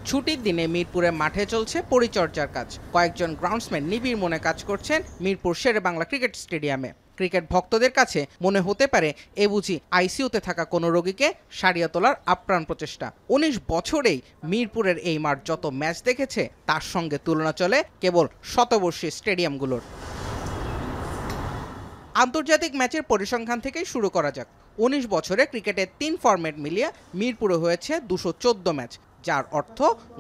ছুটির দিনে মিরপুরে মাঠে চলছে পরিচর্যার কাজ। কয়েকজন গ্রাউন্ডসম্যান নিবিড় মনে কাজ করছেন মিরপুর শেরেবাংলা ক্রিকেট স্টেডিয়ামে। ক্রিকেট ভক্তদের কাছে মনে হতে পারে এ বুঝি আইসিইউতে থাকা কোনো রোগীকে সারিয়ে তোলার আপ্রাণ প্রচেষ্টা। ১৯ বছরেই মিরপুরের এই মাঠ যত ম্যাচ দেখেছে তার সঙ্গে তুলনা চলে কেবল শতবর্ষী স্টেডিয়ামগুলোর। আন্তর্জাতিক ম্যাচের পরিসংখ্যান থেকেই শুরু করা যাক। ১৯ বছরে ক্রিকেটের ৩ ফরম্যাট মিলিয়ে মিরপুরে হয়েছে ২১৪ ম্যাচ, যার অর্থ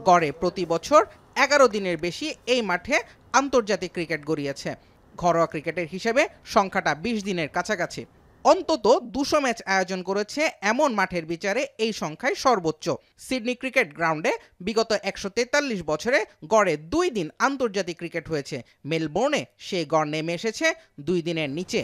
গড়ে প্রতি বছর ১১ দিনের বেশি এই মাঠে আন্তর্জাতিক ক্রিকেট গড়িয়েছে। ঘরোয়া ক্রিকেটের হিসেবে সংখ্যাটা ২০ দিনের কাছাকাছি। অন্তত ২০০ ম্যাচ আয়োজন করেছে এমন মাঠের বিচারে এই সংখ্যায় সর্বোচ্চ। সিডনি ক্রিকেট গ্রাউন্ডে বিগত ১৪৩ বছরে গড়ে ২ দিন আন্তর্জাতিক ক্রিকেট হয়েছে। মেলবোর্নে সেই গড় নেমে এসেছে ২ দিনের নিচে।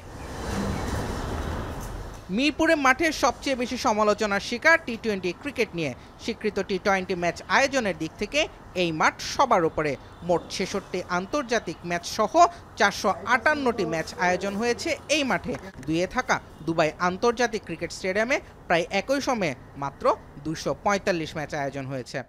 মিরপুরে মাঠে সবচেয়ে বেশি সমালোচনার শিকার টি-20 ক্রিকেট নিয়ে। স্বীকৃত টি-20 ম্যাচ আয়োজনের দিক থেকে এই মাঠ সবার উপরে। মোট ৬৬ আন্তর্জাতিক ম্যাচ সহ ৪৫৮টি ম্যাচ আয়োজন হয়েছে এই মাঠে। দুইয়ে থাকা দুবাই আন্তর্জাতিক ক্রিকেট স্টেডিয়ামে প্রায় একই সময়ে মাত্র ২৪৫ ম্যাচ আয়োজন হয়েছে।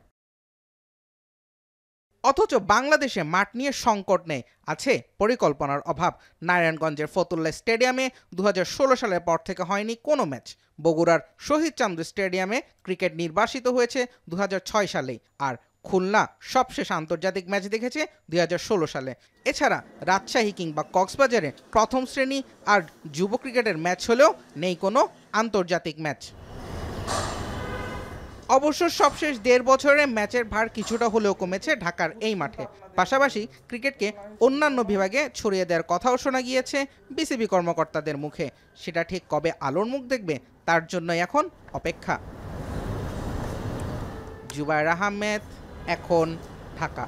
অথচ বাংলাদেশে মাঠ নিয়ে সংকট নেই, আছে পরিকল্পনার অভাব। নারায়ণগঞ্জের ফতুল্লা স্টেডিয়ামে ২০১৬ সালের পর থেকে হয়নি কোনো ম্যাচ। বগুড়ার শহীদ চান্দু স্টেডিয়ামে ক্রিকেট নির্বাসিত হয়েছে ২০০৬ সালেই। আর খুলনা সবশেষ আন্তর্জাতিক ম্যাচ দেখেছে ২০১৬ সালে। এছাড়া রাজশাহী কিংবা কক্সবাজারে প্রথম শ্রেণী আর যুব ক্রিকেটের ম্যাচ হলেও নেই কোনো আন্তর্জাতিক ম্যাচ। অবশ্য সবশেষ ১.৫ বছরে ম্যাচের ভার কিছুটা হলেও কমেছে ঢাকার এই মাঠে। পাশাপাশি ক্রিকেটকে অন্যান্য বিভাগে ছড়িয়ে দেওয়ার কথাও শোনা গিয়েছে বিসিবি কর্মকর্তাদের মুখে। সেটা ঠিক কবে আলোর মুখ দেখবে তার জন্যই এখন অপেক্ষা। জুবায়ের আহমেদ, এখন, ঢাকা।